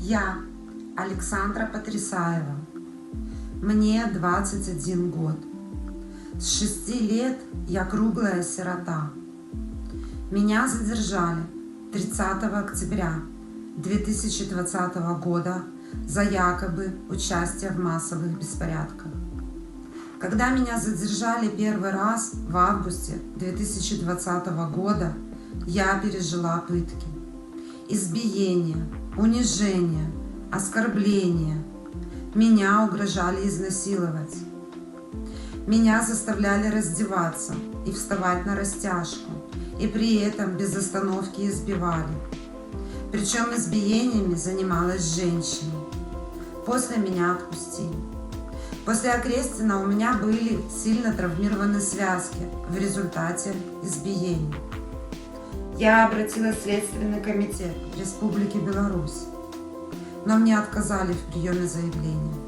Я, Александра Потрясаева, мне 21 год. С 6 лет я круглая сирота. Меня задержали 30 октября 2020 года за якобы участие в массовых беспорядках. Когда меня задержали первый раз в августе 2020 года, я пережила пытки, избиение, унижение, оскорбление. Меня угрожали изнасиловать. Меня заставляли раздеваться и вставать на растяжку, и при этом без остановки избивали. Причем избиениями занималась женщина. После меня отпустили. После окрестина у меня были сильно травмированы связки в результате избиений. Я обратилась в Следственный комитет Республики Беларусь, но мне отказали в приеме заявления.